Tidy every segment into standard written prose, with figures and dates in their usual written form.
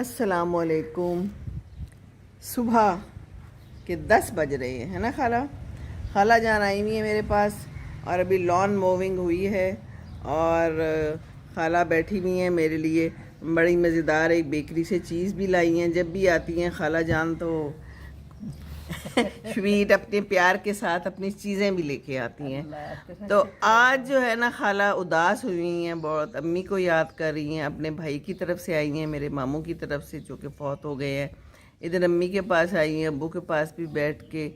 السلام علیکم۔ صبح کے 10 بج رہے ہیں نا خالہ؟ خالہ جان آئی ہوئی ہے میرے پاس اور ابھی لان موونگ ہوئی ہے، اور خالہ بیٹھی ہوئی ہیں میرے لیے بڑی مزیدار ایک بیکری سے چیز بھی لائی ہیں۔ جب بھی آتی ہیں خالہ جان تو سویٹ اپنے پیار کے ساتھ اپنی چیزیں بھی لے کے آتی ہیں۔ تو آج جو ہے نا خالہ اداس ہوئی ہیں بہت، امی کو یاد کر رہی ہیں، اپنے بھائی کی طرف سے آئی ہیں، میرے ماموں کی طرف سے جو کہ فوت ہو گئے ہیں۔ ادھر امی کے پاس آئی ہیں، ابو کے پاس بھی بیٹھ کے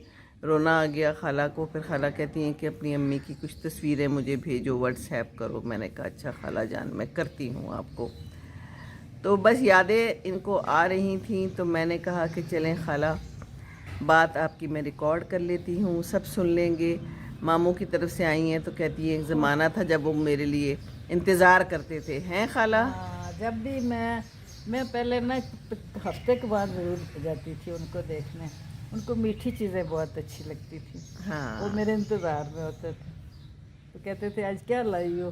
رونا آ گیا خالہ کو۔ پھر خالہ کہتی ہیں کہ اپنی امی کی کچھ تصویریں مجھے بھیجو، واٹس ایپ کرو۔ میں نے کہا اچھا خالہ جان میں کرتی ہوں آپ کو۔ تو بس یادیں ان کو آ رہی تھیں، تو میں نے کہا کہ چلیں خالہ بات آپ کی میں ریکارڈ کر لیتی ہوں، سب سن لیں گے۔ ماموں کی طرف سے آئی ہیں تو کہتی ہے ایک زمانہ تھا جب وہ میرے لیے انتظار کرتے تھے، ہیں خالہ؟ جب بھی میں پہلے نا ہفتے کے بعد ضرور جاتی تھی ان کو دیکھنے۔ ان کو میٹھی چیزیں بہت اچھی لگتی تھی، ہاں وہ میرے انتظار میں ہوتے تھے۔ تو کہتے تھے آج کیا لائی ہو؟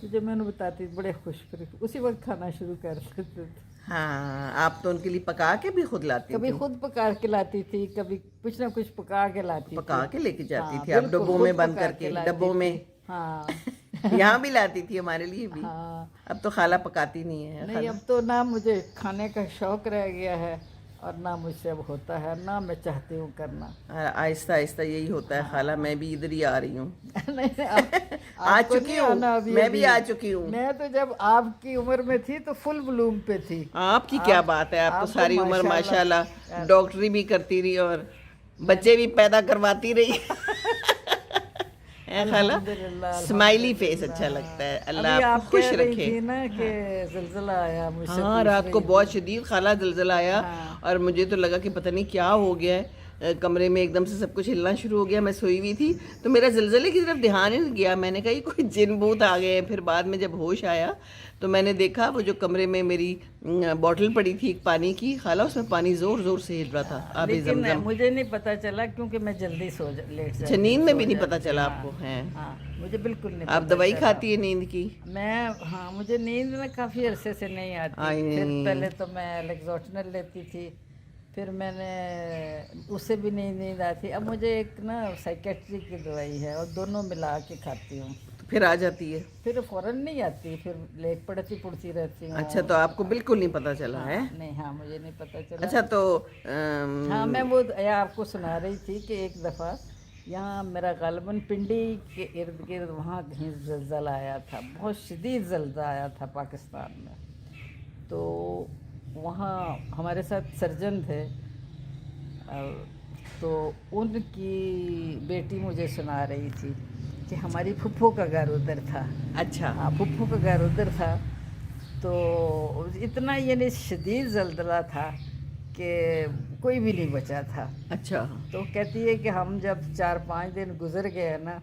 تو جب میں انہیں بتاتی بڑے خوش اسی وقت کھانا شروع کر دیتے تھے۔ ہاں آپ تو ان کے لیے پکا کے بھی خود لاتی کبھی تھی؟ خود پکا کے لاتی تھی، کبھی کچھ نہ کچھ پکا کے لاتی تھی، پکا کے لے کے جاتی ہاں تھی آپ بالکل، ڈبوں خود میں بند پکا کر کے؟ لاتی ڈبوں میں؟ تھی، ہاں یہاں بھی لاتی تھی ہمارے لیے بھی۔ ہاں اب تو خالہ پکاتی نہیں ہے نہیں، خالہ؟ اب تو نہ مجھے کھانے کا شوق رہ گیا ہے اور نہ مجھ سے اب ہوتا ہے، نہ میں چاہتی ہوں کرنا۔ آہستہ آہستہ یہی ہوتا ہے خالہ، میں بھی ادھر ہی آ رہی ہوں۔ نہیں آ آپ کو چکی نہیں ہوں، آنا ابھی میں ابھی۔ بھی آ چکی ہوں۔ میں تو جب آپ کی عمر میں تھی تو فل بلوم پہ تھی۔ آپ کی کیا بات ہے، آپ تو ساری عمر ماشاءاللہ ماشاءاللہ ڈاکٹری بھی کرتی رہی اور بچے بھی پیدا کرواتی رہی۔ خالہ الحمدللہ اسمائلی فیس اچھا لگتا ہے، اللہ ابھی آپ کو آپ خوش کہہ رہی رکھے۔ تھی نا کہ زلزلہ آیا، مجھ سے ہاں پوچھ رات کو رہی بہت تھی۔ شدید خالہ زلزلہ آیا، ہاں۔ اور مجھے تو لگا کہ پتہ نہیں کیا ہو گیا ہے، کمرے میں ایک دم سے سب کچھ ہلنا شروع ہو گیا۔ میں سوئی ہوئی تھی تو میرا زلزلے کی طرف دھیان ہی نہیں گیا، میں نے کہا یہ کوئی جن بھوت آ گئے ہیں۔ پھر بعد میں جب ہوش آیا تو میں نے دیکھا وہ جو کمرے میں میری بوٹل پڑی تھی ایک پانی کی خالہ، اس میں پانی زور زور سے ہل رہا تھا، آب لیکن زمزم۔ مجھے نہیں پتا چلا کیونکہ میں جلدی لیٹ اچھا جاتی، نیند میں بھی سو نہیں پتا جاتی۔ چلا ہاں آپ کو؟ ہیں ہاں مجھے بالکل نہیں آپ پتا دوائی چلا۔ کھاتی ہے نیند کی؟ ہاں مجھے نیند میں کافی عرصے سے نہیں آتی۔ پھر پہلے تو میں لیگزوٹنل لیتی تھی، پھر میں نے اس سے بھی نیند آتی۔ اب مجھے ایک نا سائیکیٹری کی دوائی ہے اور دونوں ملا کے کھاتی ہوں، تو پھر آ جاتی ہے؟ پھر فوراً نہیں آتی، پھر لیٹ پڑتی رہتی ہوں۔ اچھا تو آپ کو بالکل نہیں پتا چلا ہے؟ ہاں نہیں، ہاں مجھے نہیں پتا چلا۔ اچھا تو ہاں میں وہ آپ کو سنا رہی تھی کہ ایک دفعہ یہاں میرا غالباً پنڈی کے ارد گرد وہاں کہیں زلزلہ آیا تھا، بہت شدید زلزلہ آیا تھا پاکستان میں۔ تو وہاں ہمارے ساتھ سرجن تھے، تو ان کی بیٹی مجھے سنا رہی تھی کہ ہماری پھپھو کا گھر ادھر تھا۔ اچھا ہاں پھپھو کا گھر ادھر تھا، تو اتنا یعنی شدید زلزلہ تھا کہ کوئی بھی نہیں بچا تھا۔ اچھا تو کہتی ہے کہ ہم جب 4-5 دن گزر گئے نا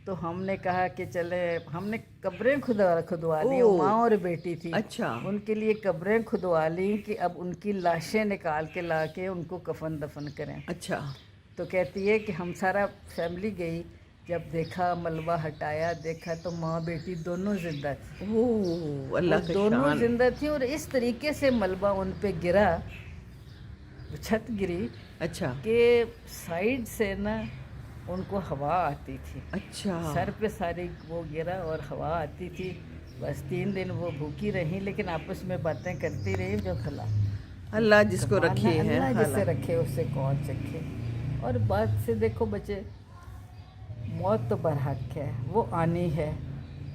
تو ہم نے کہا کہ چلے، ہم نے قبریں کھدوا لی، ماں اور بیٹی تھی، اچھا ان کے لیے قبریں کھدوا لی کہ اب ان کی لاشیں نکال کے لا کے ان کو کفن دفن کریں۔ اچھا تو کہتی ہے کہ ہم سارا فیملی گئی، جب دیکھا ملبہ ہٹایا، دیکھا تو ماں بیٹی دونوں زندہ تھی، اوہ اللہ وہ کا دونوں شان۔ زندہ تھی، اور اس طریقے سے ملبہ ان پہ گرا، چھت گری اچھا کہ سائیڈ سے نا ان کو ہوا آتی تھی، اچھا سر پہ ساری وہ گرا اور ہوا آتی تھی۔ بس 3 دن وہ بھوکی رہی، لیکن آپس میں باتیں کرتی رہی جو کھلا اللہ جس کو کمال ہے، رکھے ہیں اللہ جسے خالہ۔ رکھے اس سے کون چکھے۔ اور بات سے دیکھو بچے، موت تو برحق ہے، وہ آنی ہے،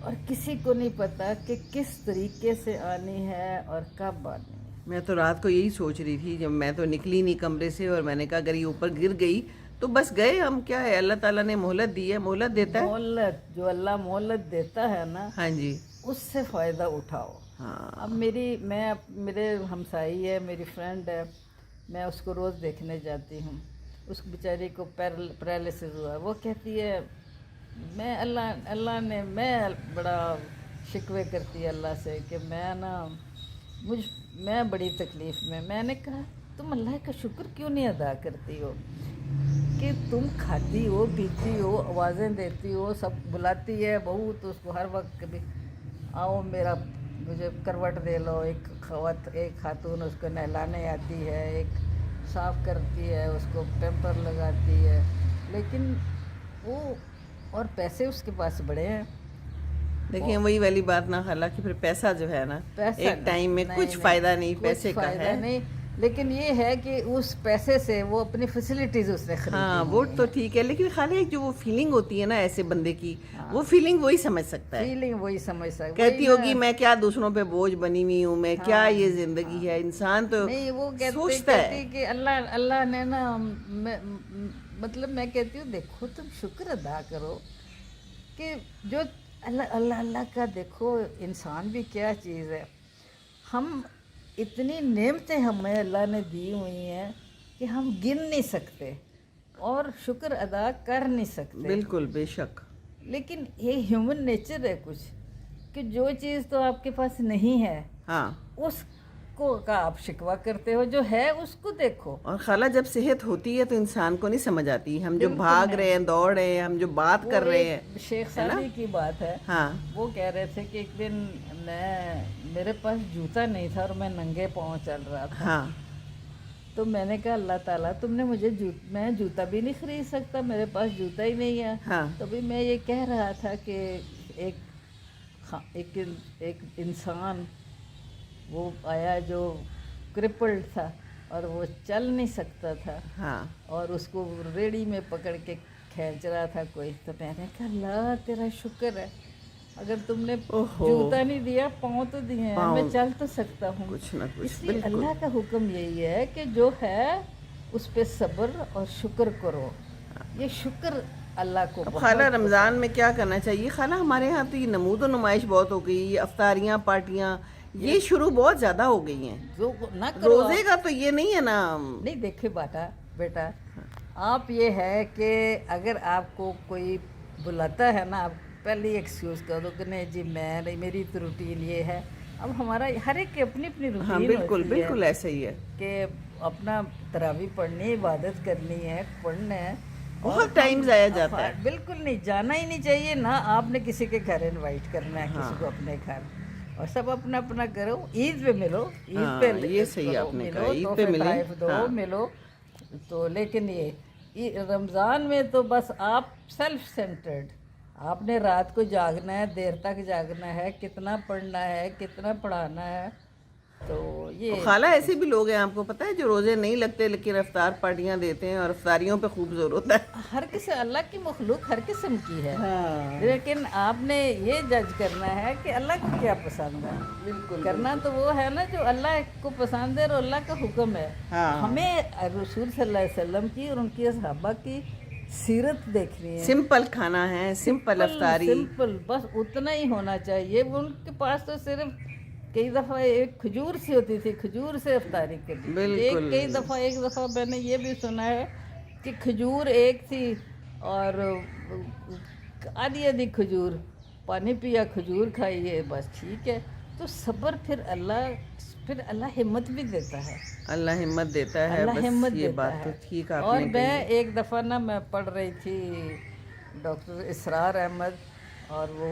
اور کسی کو نہیں پتا کہ کس طریقے سے آنی ہے اور کب آنی ہے۔ میں تو رات کو یہی سوچ رہی تھی جب میں تو نکلی نہیں کمرے سے، اور میں نے کہا اگر یہ اوپر گر گئی تو بس گئے ہم، کیا ہے اللہ تعالیٰ نے مہلت دی ہے، مہلت دیتا ہے۔ مہلت جو اللہ مہلت دیتا ہے نا، ہاں جی اس سے فائدہ اٹھاؤ۔ ہاں اب میرے ہمسائی ہے، میری فرینڈ ہے، میں اس کو روز دیکھنے جاتی ہوں، اس بیچاری کو پیرالسس ہوا ہے، وہ کہتی ہے میں بڑا شکوے کرتی ہے اللہ سے کہ میں بڑی تکلیف میں نے کہا تم اللہ کا شکر کیوں نہیں ادا کرتی ہو کہ تم کھاتی ہو، پیتی ہو، آوازیں دیتی ہو، سب بلاتی ہے بہو تو اس کو ہر وقت کبھی آؤ میرا मुझे करवट दे लो, एक खातून उसको नहलाने आती है, एक साफ करती है, उसको पैम्पर लगाती है, लेकिन वो और पैसे उसके पास बड़े हैं। देखिए वही वाली बात ना, हालांकि फिर पैसा जो है ना पैसा एक टाइम में नहीं, कुछ नहीं, फायदा नहीं कुछ पैसे का फायदा है। नहीं, लेकिन ये है कि उस पैसे से वो अपनी फैसिलिटीज उसने खरीदी हाँ हुई वो हैं। तो ठीक है, लेकिन खाली एक जो वो फीलिंग होती है ना ऐसे बंदे की, वो फीलिंग वही समझ सकता है। फीलिंग वही समझ सकता, कहती वही होगी ना। मैं क्या दूसरों पे बोझ बनी हुई हूँ, मैं क्या ये जिंदगी है। इंसान तो नहीं, वो सोचता है। कहती कि अल्लाह ने ना, मतलब मैं कहती हूँ देखो तुम शुक्र अदा करो कि जो अल्लाह का, देखो इंसान भी क्या चीज़ है। हम इतनी नेमतें हमें अल्लाह ने दी हुई हैं कि हम गिन नहीं सकते और शुक्र अदा कर नहीं सकते। बिल्कुल बेशक। लेकिन ये ह्यूमन नेचर है कुछ, कि जो चीज़ तो आपके पास नहीं है हाँ, उसको का आप शिकवा करते हो, जो है उसको देखो। और खाला जब सेहत होती है तो इंसान को नहीं समझ आती। हम जो बिल्कुल भाग नहीं। रहे हैं, दौड़ रहे हैं, हम जो बात वो कर रहे एक हैं, शेख है ना? सादी की बात है। हाँ वो कह रहे थे कि एक दिन मेरे पास जूता नहीं था और मैं नंगे पाँव चल रहा था। हाँ तो मैंने कहा अल्लाह ताला तुमने मुझे मैं जूता भी नहीं खरीद सकता, मेरे पास जूता ही नहीं है। हाँ तो भी मैं ये कह रहा था कि एक इंसान वो आया जो क्रिपल्ड था और वो चल नहीं सकता था, हाँ और उसको रेड़ी में पकड़ के खींच रहा था कोई। तो मैंने कहा अल्लाह तेरा शुक्र है, अगर तुमने ओहो। जूता नहीं दिया, पाँव तो दिए हैं, पाँव। मैं चल तो सकता हूँ। कुछ ना कुछ। इसलिए बिल्कुल अल्लाह का हुक्म यही है कि जो है उस पे सब्र और शुक्र करो। ये शुक्र अल्लाह को अब बहुत खाला रमज़ान में क्या करना चाहिए खाला? हमारे यहाँ तो ये नमूद और नुमाइश बहुत हो गई, ये अफ्तारियाँ पार्टियाँ ये शुरू बहुत ज़्यादा हो गई हैं। जो ना करो रोज़े का तो ये नहीं है ना। नहीं, देखिए बेटा आप ये है कि अगर आपको कोई बुलाता है ना, आप पहले एक्सक्यूज़ कर दो कि नहीं जी मेरी तो रूटीन ये है। अब हमारा हर एक की अपनी अपनी रूटीन हाँ बिल्कुल होती है बिल्कुल ऐसे ही है। कि अपना तरावी पढ़नी, इबादत करनी है, पढ़ना है। बहुत टाइम ज़ाया जाता है। बिल्कुल नहीं, जाना ही नहीं चाहिए ना। आपने किसी के घर इनवाइट करना है, किसी को अपने घर, और सब अपना अपना करो। ईद पे मिलो, ईद हाँ, पे ये सही करो, आपने मिलो, कहा, ईद तोहफे पे मिले। तोहफ़ दो, हाँ। मिलो। तो लेकिन ये रमज़ान में तो बस आप सेल्फ सेंटर्ड, आपने रात को जागना है, देर तक जागना है, कितना पढ़ना है, कितना पढ़ाना है। तो ये और खाला ऐसे भी लोग हैं, आपको पता है, जो रोज़े नहीं लगते लेकिन अफ्तार पार्टियाँ देते हैं और अफ्तारियों पे खूब जोर होता है। हर किसी, अल्लाह की मखलूक हर किस्म की है। हाँ लेकिन आपने ये जज करना है कि अल्लाह को क्या पसंद है। बिल्कुल करना तो वो है ना जो अल्लाह को पसंद है और अल्लाह का हुक्म है। हाँ। हमें रसूल सल्लल्लाहु अलैहि वसल्लम की और उनकी सहाबा की सीरत देखनी है। सिंपल खाना है, सिंपल अफ्तारी। सिंपल, बस उतना ही होना चाहिए। वो उनके पास तो सिर्फ कई दफ़ा एक खजूर सी होती थी, खजूर से अफ्तारी करती थी। बिल्कुल। एक दफ़ा मैंने ये भी सुना है कि खजूर एक थी और आधी आधी खजूर, पानी पिया, खजूर खाई है, बस ठीक है। तो सब्र, फिर अल्लाह हिम्मत भी देता है। अल्लाह हिम्मत देता है। अल्लाह बस हिम्मत ये देता बात है। तो ठीक और आपने मैं कही। एक दफ़ा ना मैं पढ़ रही थी डॉक्टर इसरार अहमद और वो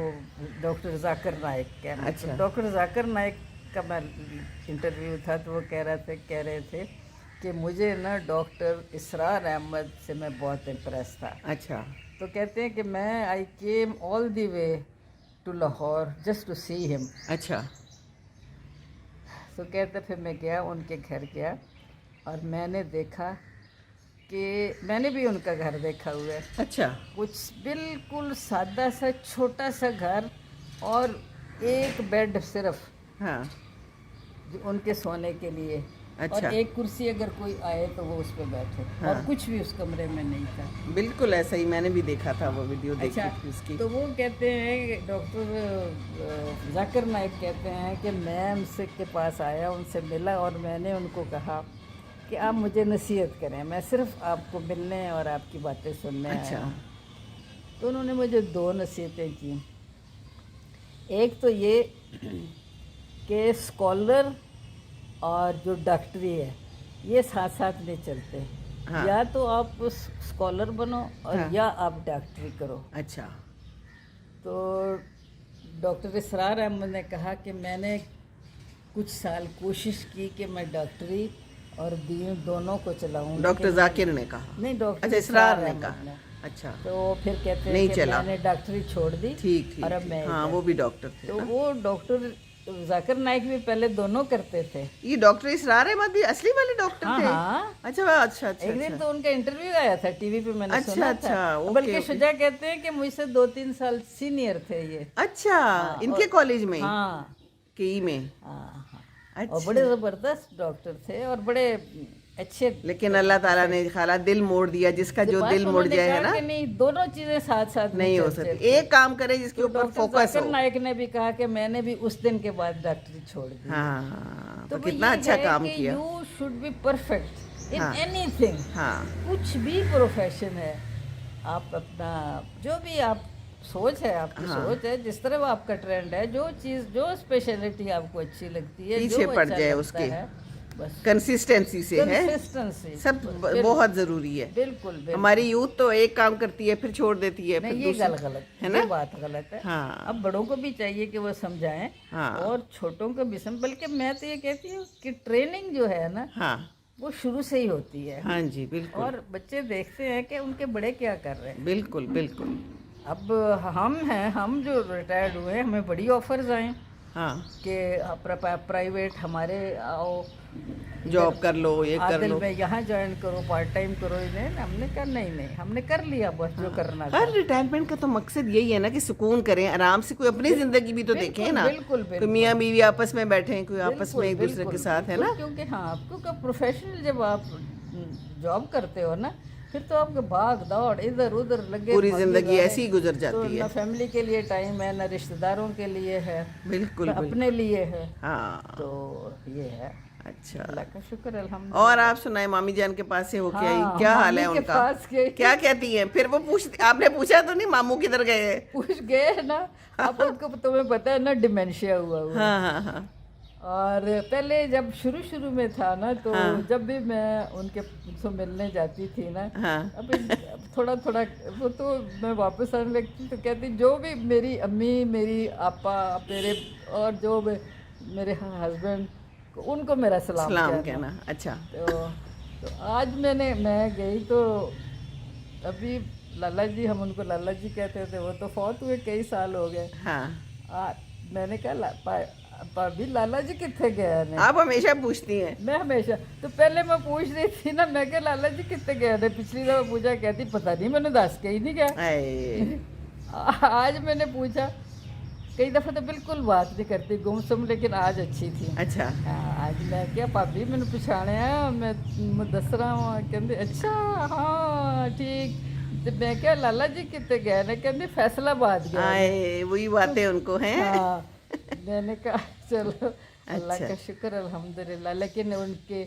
डॉक्टर जाकिर नाइक के। अच्छा। तो डॉक्टर जाकिर नाइक का मैं इंटरव्यू था, तो वो कह रहे थे कि मुझे ना डॉक्टर इसरार अहमद से मैं बहुत इम्प्रेस था। अच्छा तो कहते हैं कि मैं I came all the way to Lahore just to see him. अच्छा तो कहते फिर मैं गया, उनके घर गया और मैंने देखा कि मैंने भी उनका घर देखा हुआ है। अच्छा कुछ बिल्कुल सादा सा छोटा सा घर और एक बेड सिर्फ हाँ जो उनके सोने के लिए। अच्छा। और एक कुर्सी, अगर कोई आए तो वो उस पर बैठे। हाँ। और कुछ भी उस कमरे में नहीं था। बिल्कुल ऐसा ही, मैंने भी देखा था, वो वीडियो देखी अच्छा, थी उसकी। तो वो कहते हैं डॉक्टर जाकिर नाइक कहते हैं कि मैं उनसे के पास आया, उनसे मिला और मैंने उनको कहा कि आप मुझे नसीहत करें, मैं सिर्फ आपको मिलने और आपकी बातें सुनने आया अच्छा। हूँ। तो उन्होंने मुझे 2 नसीहतें की। एक तो ये कि स्कॉलर और जो डॉक्टरी है ये साथ साथ नहीं चलते। हाँ। या तो आप स्कॉलर बनो और हाँ। या आप डॉक्टरी करो। अच्छा तो डॉक्टर इसरार अहमद ने कहा कि मैंने कुछ साल कोशिश की कि मैं डॉक्टरी और दीन दोनों को चलाऊं। डॉक्टर जाकिर ने कहा? नहीं, डॉक्टर अच्छा, इसरार ने अहमद कहा। अच्छा, तो फिर कहते नहीं हैं कि चला। मैंने डॉक्टरी छोड़ दी। ठीक और अब ठीक, मैं हाँ वो भी डॉक्टर थे तो ना? वो डॉक्टर जाकिर नाइक भी पहले दोनों करते थे। ये डॉक्टर इसरार अहमद भी असली वाले डॉक्टर हाँ थे? हाँ, अच्छा अच्छा अच्छा एक दिन अच्छा तो उनका इंटरव्यू आया था टीवी पे, मैंने अच्छा, सुना अच्छा, था। ओके, बल्कि ओके। शुजा कहते हैं कि मुझसे 2-3 साल सीनियर थे ये। अच्छा, इनके कॉलेज में? हाँ केई में? हाँ हाँ। अच्छा। और बड़े जबरदस्त डॉक्टर थे और बड़े अच्छे। लेकिन अल्लाह ताला ने खाला दिल मोड़ दिया, जिसका जो दिल मोड़ उन्होंने जाए है कहा ना, कि नहीं, दोनों चीजें साथ साथ नहीं हो चल सकती। एक काम करे जिसके तो ऊपर डॉक्टर फोकस जाकिर हो। नाइक ने भी कहा कि मैंने भी उस दिन के बाद डॉक्टरी छोड़ दी। हाँ, तो वो कितना ये अच्छा है काम कि किया। You should be perfect in हाँ। एनीथिंग। हाँ कुछ भी प्रोफेशन है, आप अपना जो भी आप सोच है, आपकी हाँ। सोच है, जिस तरह आपका ट्रेंड है, जो चीज़ जो स्पेशलिटी आपको अच्छी लगती है, पीछे जो पड़ अच्छा जाए लगता उसके। है, बस कंसिस्टेंसी से है, कंसिस्टेंसी सब बहुत जरूरी है। बिल्कुल बिल्कुल। हमारी यूथ तो एक काम करती है फिर छोड़ देती है, फिर नहीं, ये दूसरा। गलत है है ना? ये बात गलत है। हाँ। अब बड़ों को भी चाहिए कि वो समझाएं हाँ। और छोटों को भी बल्कि मैं तो ये कहती हूँ कि ट्रेनिंग जो है ना, हाँ वो शुरू से ही होती है। हाँ जी, बिल्कुल और बच्चे देखते हैं कि उनके बड़े क्या कर रहे हैं। बिल्कुल बिल्कुल। अब हम जो रिटायर्ड हुए, हमें बड़ी ऑफर्स आए हाँ, कि प्राइवेट हमारे आओ, जॉब कर लो, ये कर आदिल लो। में यहाँ ज्वाइन करो, पार्ट टाइम करो। इन्हें हमने कहा नहीं, हमने कर लिया बस जो करना था। हर रिटायरमेंट का तो मकसद यही है ना कि सुकून करें, आराम से कोई अपनी जिंदगी भी तो देखें ना। बिल्कुल कोई मियाँ बीवी आपस में बैठे हैं, कोई आपस में एक दूसरे के साथ, है ना? क्योंकि हाँ, क्योंकि प्रोफेशनल जब आप जॉब करते हो ना, फिर तो आपके भाग दौड़ इधर उधर लगे, पूरी भागे जिंदगी जाए। ऐसी ही गुजर तो जाती ना है। फैमिली के लिए टाइम है, ना रिश्तेदारों के लिए है, बिल्कुल ना बिल्कुल। अपने लिए है। हाँ, तो ये है, अच्छा। अल्लाह का शुक्र अल्हम्दुलिल्लाह। और आप सुनाए, मामी जान के पास से होके आई, हाँ, क्या हाल है मामी के उनका? पास गई। क्या कहती हैं फिर वो? आपने पूछा तो नहीं मामू किधर गए? पूछ गए ना। अब उनको तुम्हें पता है ना, डिमेंशिया हुआ। हाँ हाँ हाँ। और पहले जब शुरू में था ना, तो हाँ। जब भी मैं उनसे मिलने जाती थी ना, हाँ। अब थोड़ा वो तो मैं वापस आने लगती तो कहती, जो भी मेरी अम्मी, मेरी आपा, मेरे और जो मेरे हस्बैंड, उनको मेरा सलाम कहना। अच्छा। तो आज मैं गई तो अभी लाला जी, हम उनको लाला जी कहते थे, वो तो फौत हुए कई साल हो गए। हाँ, मैंने कहा भाभी लाला जी कितने गए ने? आप हमेशा पूछती हैं। मैं हमेशा, तो पहले मैं पूछ रही थी ना, मैं क्या लाला जी कितने गए थे? पिछली दफा पूछा, कहती पता नहीं, मैंने दस के ही नहीं गया। आज मैंने पूछा, कई दफा तो बिल्कुल बात नहीं करती, गुमसुम, लेकिन आज अच्छी थी। अच्छा। आज मैं क्या भाभी मैंने पछाने मैं दस रहा हूँ। कहते अच्छा हाँ ठीक। तो मैं क्या लाला जी कितने गए ने? कहते फैसलाबाद गए। वही बातें उनको हैं। हाँ, मैंने कहा चलो अल्लाह अच्छा। का शुक्र अल्हम्दुलिल्लाह। लेकिन उनके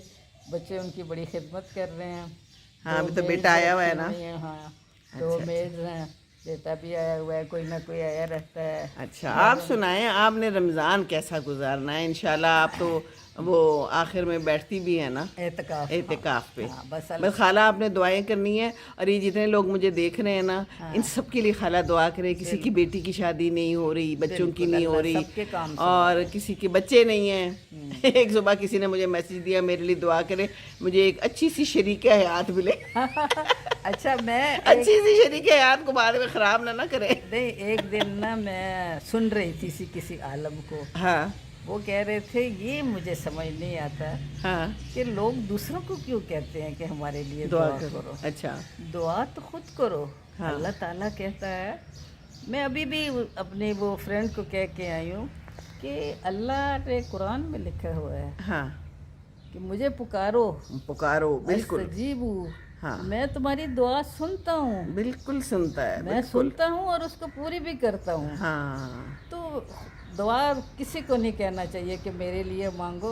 बच्चे उनकी बड़ी खिदमत कर रहे हैं। हाँ, अभी तो बेटा आया हुआ है ना? हाँ, तो मेड हैं, बेटा भी आया हुआ है, कोई ना कोई आया रहता है। अच्छा, आप सुनाएं, आपने रमज़ान कैसा गुजारना है? इंशाल्लाह आप तो वो आखिर में बैठती भी है ना एतिकाफ पे। हाँ, बस खाला आपने दुआएं करनी है। और ये जितने लोग मुझे देख रहे हैं ना, इन सब के लिए खाला दुआ करें। किसी की बेटी की शादी नहीं हो रही, बच्चों की नहीं हो रही, और किसी के बच्चे नहीं हैं। एक सुबह किसी ने मुझे मैसेज दिया, मेरे लिए दुआ करें, मुझे एक अच्छी सी शरीक हयात मिले। अच्छा, मैं अच्छी सी शरीक हयात को बाद में ख़राब ना करें। नहीं, एक दिन ना मैं सुन रही थी किसी आलम को। हाँ, वो कह रहे थे, ये मुझे समझ नहीं आता हाँ, कि लोग दूसरों को क्यों कहते हैं कि हमारे लिए दुआ दुआ करो। अच्छा, दुआ तो खुद करो। हाँ। अल्लाह ताला कहता है, मैं अभी भी अपने वो फ्रेंड को कह के आई हूँ कि अल्लाह ने कुरान में लिखा हुआ है हाँ, कि मुझे पुकारो, बिल्कुल। अस्तजीबु, हाँ, मैं तुम्हारी दुआ सुनता हूँ। बिल्कुल सुनता है, मैं बिल्कुल। सुनता हूँ और उसको पूरी भी करता हूँ। हाँ, तो दुआ किसी को नहीं कहना चाहिए कि मेरे लिए मांगो,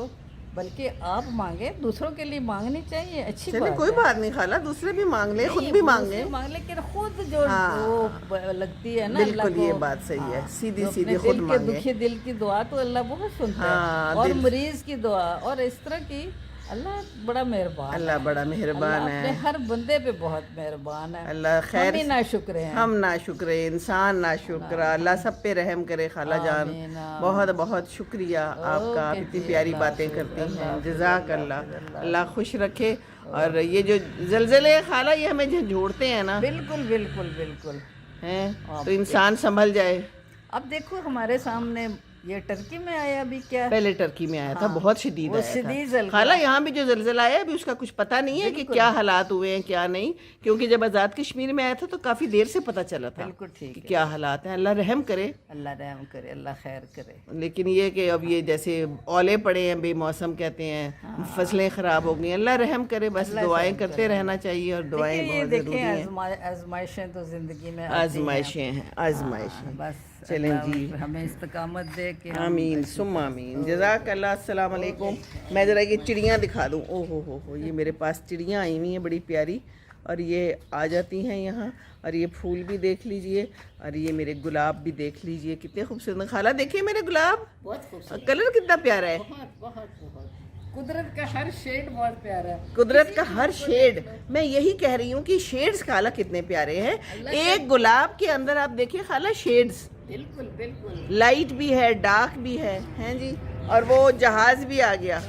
बल्कि आप मांगे, दूसरों के लिए मांगनी चाहिए। अच्छी चलिए बात कोई है। बात नहीं खाला, दूसरे भी मांग ले, खुद नहीं, भी दूसरे मांगे। लेकिन खुद जो हाँ। वो लगती है ना अल्लाह बिल्कुल, ये को। बात सही है, हाँ, सीधी जो सीधी अपने खुद दिल के मांगे। दुखी दिल की दुआ तो अल्लाह बहुत सुनता हाँ, है। और दिल- मरीज की दुआ और इस तरह की اللہ بڑا مہربان ہے، اللہ بڑا مہربان اللہ اپنے ہے، ہر بندے پہ بہت مہربان ہے، اللہ خیر ہم ہی ناشکر ہیں۔ ہم ناشکر ہیں، انسان ناشکر، اللہ سب پہ رحم کرے۔ خالہ جان آمین، آمین۔ بہت بہت شکریہ آپ کا، آپ اتنی پیاری باتیں کرتی ہیں، جزاک اللہ، اللہ خوش رکھے۔ اور یہ جو زلزلے خالہ یہ ہمیں جھنجھوڑتے ہیں نا بالکل بالکل بالکل۔ ہیں، تو انسان سنبھل جائے۔ اب دیکھو ہمارے سامنے یہ ٹرکی میں آیا ابھی کیا، پہلے ٹرکی میں آیا تھا، بہت شدید وہ آیا شدید تھا زلزلہ۔ خالہ۔ یہاں بھی جو زلزلہ آیا ابھی اس کا کچھ پتہ نہیں ہے کہ کیا حالات ہوئے ہیں کیا نہیں، کیونکہ جب آزاد کشمیر میں آیا تھا تو کافی دیر سے پتہ چلا تھا بالکل ٹھیک کہ ہے، کیا حالات ہیں۔ اللہ رحم کرے، اللہ رحم کرے، اللہ خیر کرے۔ لیکن یہ کہ اب یہ جیسے اولے پڑے ہیں، بے موسم کہتے ہیں، فصلیں خراب ہو گئی ہیں، اللہ رحم کرے۔ بس دعائیں کرتے رہنا چاہیے، اور دعائیں یہ بہت دیکھیں ضروری ہیں۔ آزمائشیں تو زندگی میں آزمائشیں ہیں، آزمائشیں۔ بس چلیں جی، ہمیں استقامت دے کہ آمین ثم آمین، جزاک اللہ۔ السلام علیکم۔ میں ذرا یہ چڑیاں دکھا دوں، او ہو، یہ میرے پاس چڑیاں آئی ہوئی ہیں بڑی پیاری، اور یہ آ جاتی ہیں یہاں، اور یہ پھول بھی دیکھ لیجئے، اور یہ میرے گلاب بھی دیکھ لیجئے کتنے خوبصورت۔ خالہ دیکھیے میرے گلاب، بہت خوبصورت، کلر کتنا پیارا ہے، بہت بہت بہت۔ قدرت کا ہر شیڈ بہت پیارا ہے، قدرت کا ہر شیڈ۔ میں یہی کہہ رہی ہوں کہ شیڈز خالہ کتنے پیارے ہیں۔ ایک گلاب کے اندر آپ دیکھیے خالہ شیڈز، بالکل بالکل۔ لائٹ بھی ہے، ڈارک بھی ہے، ہیں جی۔ اور وہ جہاز بھی آ گیا،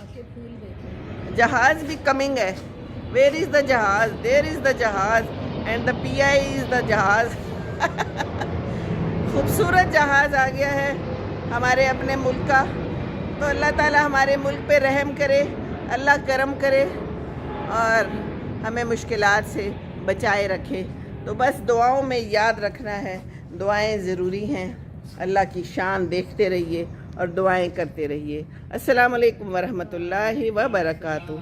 جہاز بھی کمنگ ہے۔ ویئر از دا جہاز، دیر از دا جہاز، اینڈ دا پی آئی از دا جہاز۔ خوبصورت جہاز آ گیا ہے ہمارے اپنے ملک کا۔ تو اللہ تعالیٰ ہمارے ملک پہ رحم کرے، اللہ کرم کرے، اور ہمیں مشکلات سے بچائے رکھے۔ تو بس دعاؤں میں یاد رکھنا ہے، دعائیں ضروری ہیں۔ اللہ کی شان دیکھتے رہیے اور دعائیں کرتے رہیے۔ السلام علیکم ورحمۃ اللہ وبرکاتہ۔